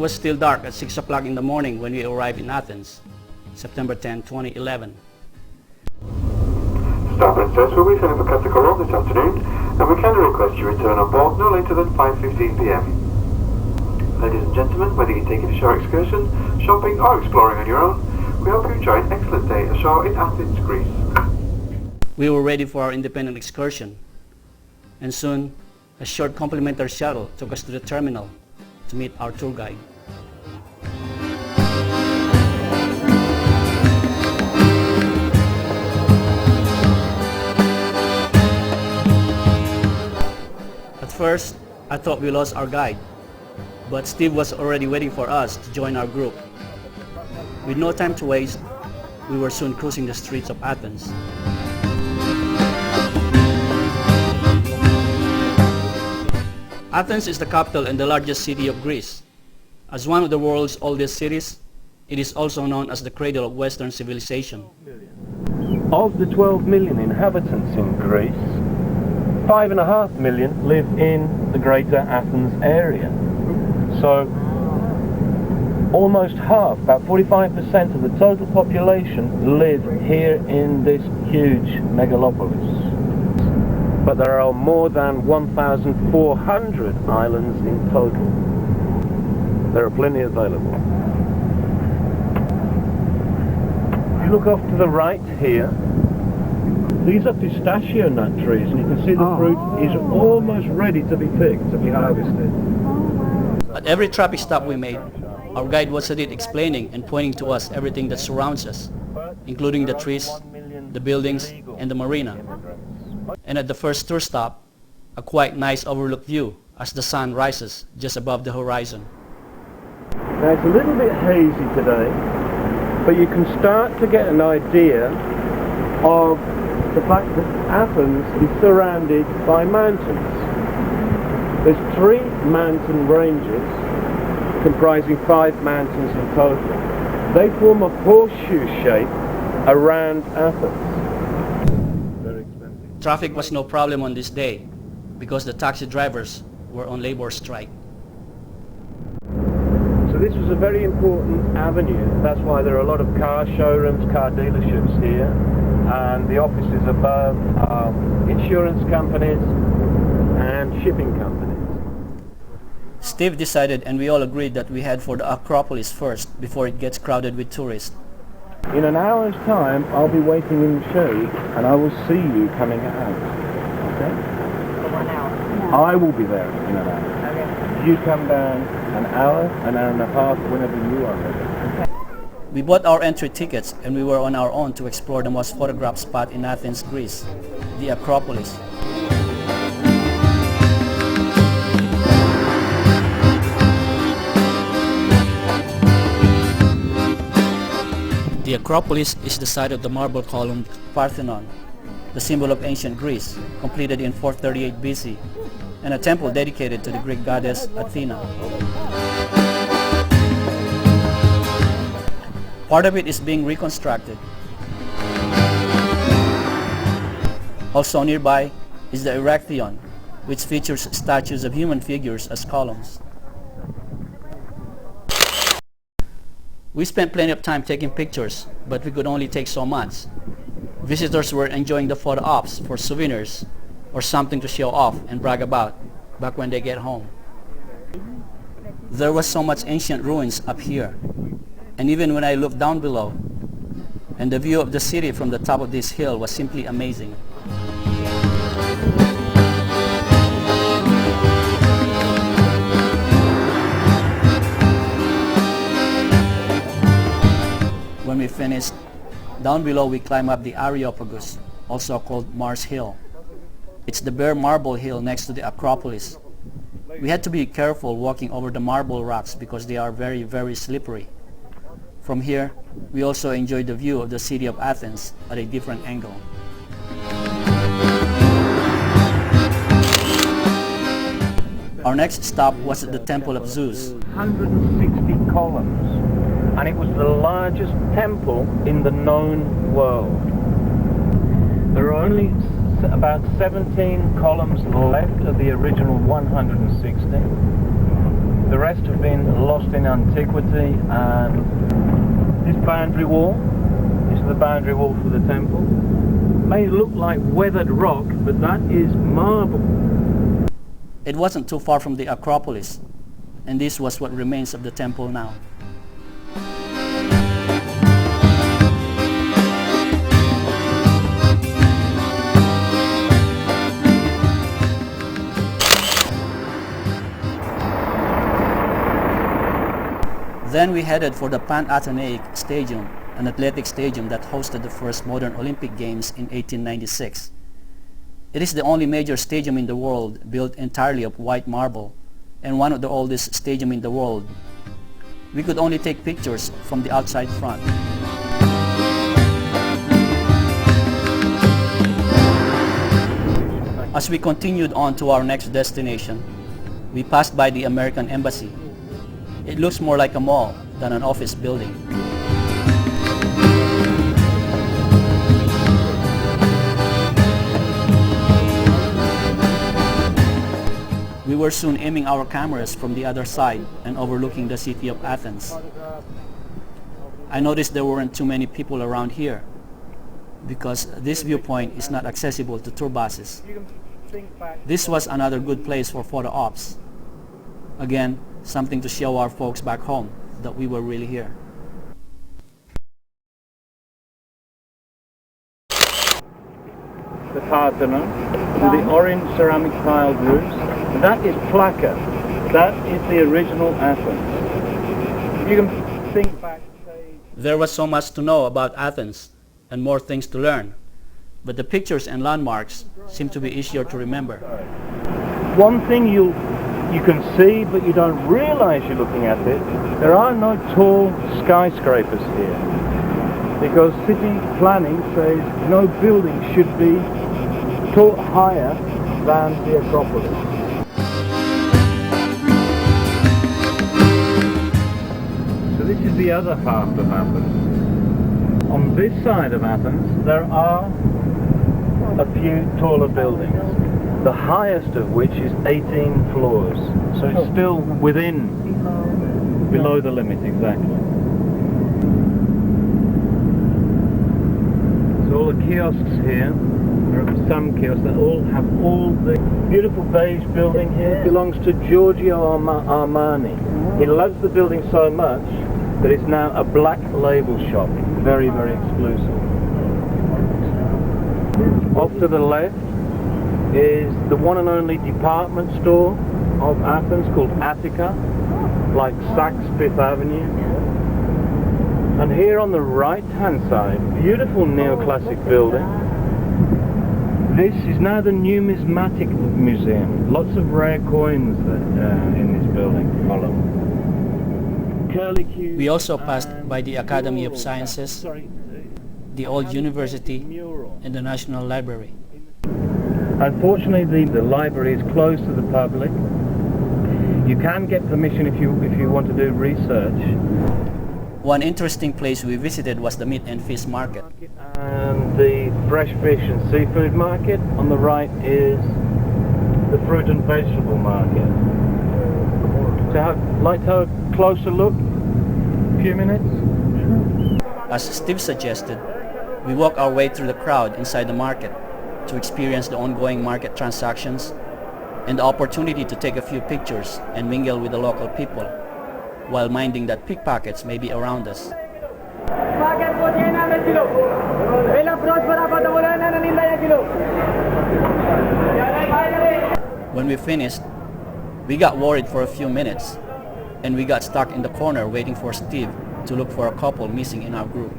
was still dark at 6 o'clock in the morning when we arrived in Athens, September 10, 2011. Starboard says we'll be sailing for Acropolis this afternoon, and we kindly request you return on board no later than 5:15 p.m. Ladies and gentlemen, whether you're taking a shore excursion, shopping or exploring on your own, we hope you enjoy an excellent day ashore in Athens, Greece. We were ready for our independent excursion, and soon a short complimentary shuttle took us to the terminal to meet our tour guide. At first, I thought we lost our guide, but Steve was already waiting for us to join our group. With no time to waste, we were soon cruising the streets of Athens. Athens is the capital and the largest city of Greece. As one of the world's oldest cities, it is also known as the cradle of Western civilization. Of the 12 million inhabitants in Greece, 5.5 million live in the greater Athens area. So almost half, about 45% of the total population live here in this huge megalopolis. But there are more than 1,400 islands in total. There are plenty available. If you look off to the right here, these are pistachio nut trees, and you can see the fruit is almost ready to be picked, to be harvested. At every traffic stop we made, our guide was indeed explaining and pointing to us everything that surrounds us, including the trees, the buildings, and the marina. And at the first tour stop, a quite nice overlook view as the sun rises just above the horizon. Now it's a little bit hazy today, but you can start to get an idea of the fact that Athens is surrounded by mountains. There's 3 mountain ranges comprising 5 mountains in total. They form a horseshoe shape around Athens. Traffic was no problem on this day because the taxi drivers were on labor strike. So this was a very important avenue. That's why there are a lot of car showrooms, car dealerships here, and the offices above are insurance companies and shipping companies. Steve decided, and we all agreed, that we head for the Acropolis first before it gets crowded with tourists. In an hour's time, I'll be waiting in the shade, and I will see you coming out. Okay? For 1 hour? I will be there in an hour. Okay. You come down an hour and a half, whenever you are ready. Okay. We bought our entry tickets and we were on our own to explore the most photographed spot in Athens, Greece, the Acropolis. The Acropolis is the site of the marble column Parthenon, the symbol of ancient Greece, completed in 438 BC, and a temple dedicated to the Greek goddess Athena. Part of it is being reconstructed. Also nearby is the Erechtheion, which features statues of human figures as columns. We spent plenty of time taking pictures, but we could only take so much. Visitors were enjoying the photo ops for souvenirs or something to show off and brag about back when they get home. There was so much ancient ruins up here, and even when I looked down below, and the view of the city from the top of this hill was simply amazing. When we finished, down below we climbed up the Areopagus, also called Mars Hill. It's the bare marble hill next to the Acropolis. We had to be careful walking over the marble rocks because they are very, very slippery. From here, we also enjoyed the view of the city of Athens at a different angle. Our next stop was at the Temple of Zeus. 160 columns, and it was the largest temple in the known world. There are only about 17 columns left of the original 160, The rest have been lost in antiquity, and this boundary wall, this is the boundary wall for the temple, may look like weathered rock, but that is marble. It wasn't too far from the Acropolis, and this was what remains of the temple now. Then we headed for the Panathenaic Staging, an athletic stadium that hosted the first modern Olympic Games in 1896. It is the only major stadium in the world built entirely of white marble, and one of the oldest stadiums in the world. We could only take pictures from the outside front. As we continued on to our next destination, we passed by the American Embassy. It looks more like a mall than an office building. We were soon aiming our cameras from the other side and overlooking the city of Athens. I noticed there weren't too many people around here because this viewpoint is not accessible to tour buses. This was another good place for photo ops. Again, something to show our folks back home that we were really here. The Parthenon, with the orange ceramic tiled roofs, that is Plaka. That is the original Athens. You can think back. There was so much to know about Athens and more things to learn, but the pictures and landmarks seem to be easier to remember. One thing you can see, but you don't realize you're looking at it, there are no tall skyscrapers here, because city planning says no building should be tall higher than the Acropolis. So this is the other half of Athens. On this side of Athens there are a few taller buildings, the highest of which is 18 floors, so it's still below the limit exactly. So all the kiosks here, there are some kiosks that all have the beautiful beige building here belongs to Giorgio Armani. He loves the building so much that it's now a black label shop, very, very exclusive. Off to the left is the one and only department store of Athens called Attica, like Saks Fifth Avenue. And here on the right hand side, beautiful neoclassic building. This is now the Numismatic Museum. Lots of rare coins in this building. We also passed by the Academy of Sciences, the old university, and the National Library. Unfortunately, the library is closed to the public. You can get permission if you want to do research. One interesting place we visited was the meat and fish market. And the fresh fish and seafood market. On the right is the fruit and vegetable market. So I'd like to have a closer look. A few minutes. As Steve suggested, we walk our way through the crowd inside the market to experience the ongoing market transactions and the opportunity to take a few pictures and mingle with the local people while minding that pickpockets may be around us. When we finished, we got worried for a few minutes and we got stuck in the corner waiting for Steve to look for a couple missing in our group.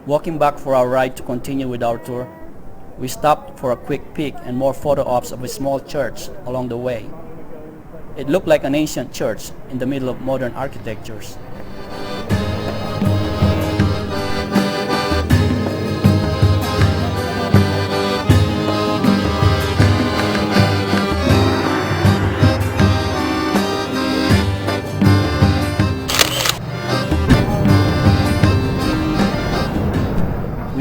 Walking back for our ride to continue with our tour, we stopped for a quick peek and more photo ops of a small church along the way. It looked like an ancient church in the middle of modern architectures.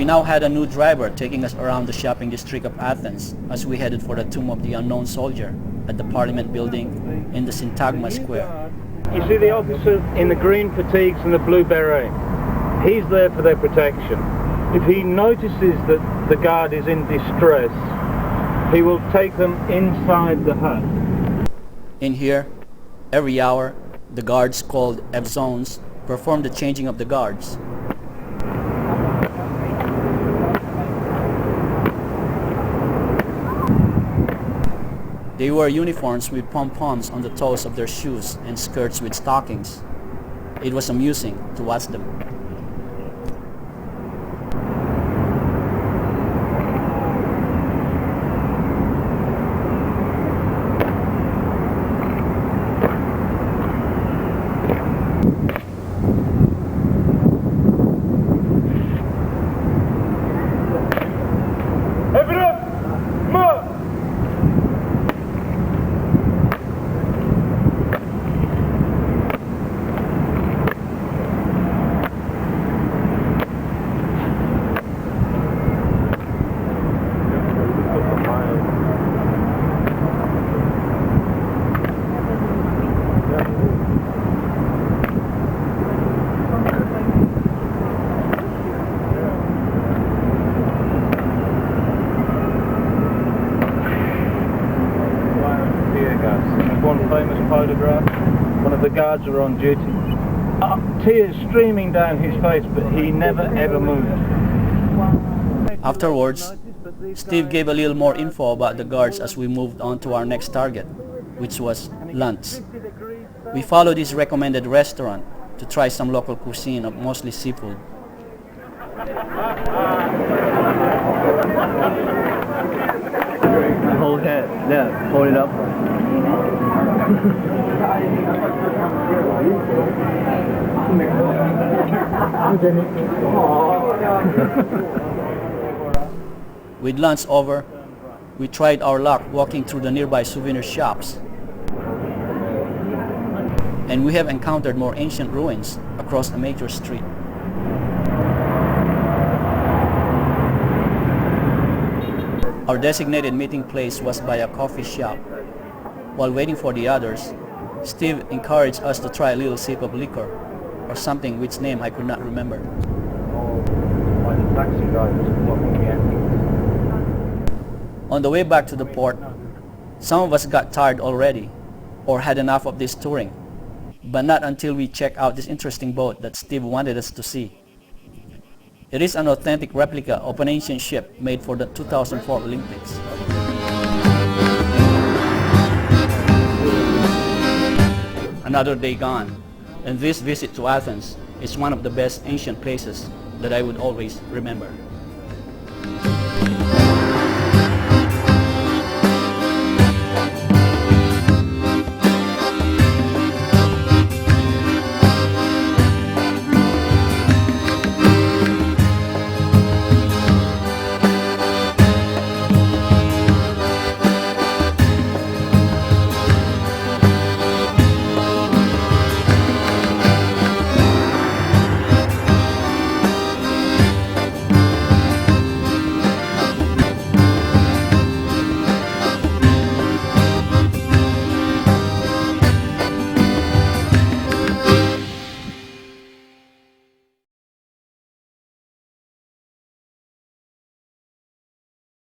now had a new driver taking us around the shopping district of Athens as we headed for the tomb of the unknown soldier at the Parliament building in the Syntagma Square. You see the officer in the green fatigues and the blue beret. He's there for their protection. If he notices that the guard is in distress, he will take them inside the hut. In here, every hour, the guards called F-zones perform the changing of the guards. They wore uniforms with pom-poms on the toes of their shoes and skirts with stockings. It was amusing to watch them. One famous photograph, one of the guards were on duty. Tears streaming down his face, but he never ever moved. Afterwards, Steve gave a little more info about the guards as we moved on to our next target, which was lunch. We followed his recommended restaurant to try some local cuisine of mostly seafood. Hold it, yeah, hold it up. With lunch over, we tried our luck walking through the nearby souvenir shops. And we have encountered more ancient ruins across a major street. Our designated meeting place was by a coffee shop. While waiting for the others, Steve encouraged us to try a little sip of liquor, or something which name I could not remember. On the way back to the port, some of us got tired already, or had enough of this touring, but not until we checked out this interesting boat that Steve wanted us to see. It is an authentic replica of an ancient ship made for the 2004 Olympics. Another day gone, and this visit to Athens is one of the best ancient places that I would always remember.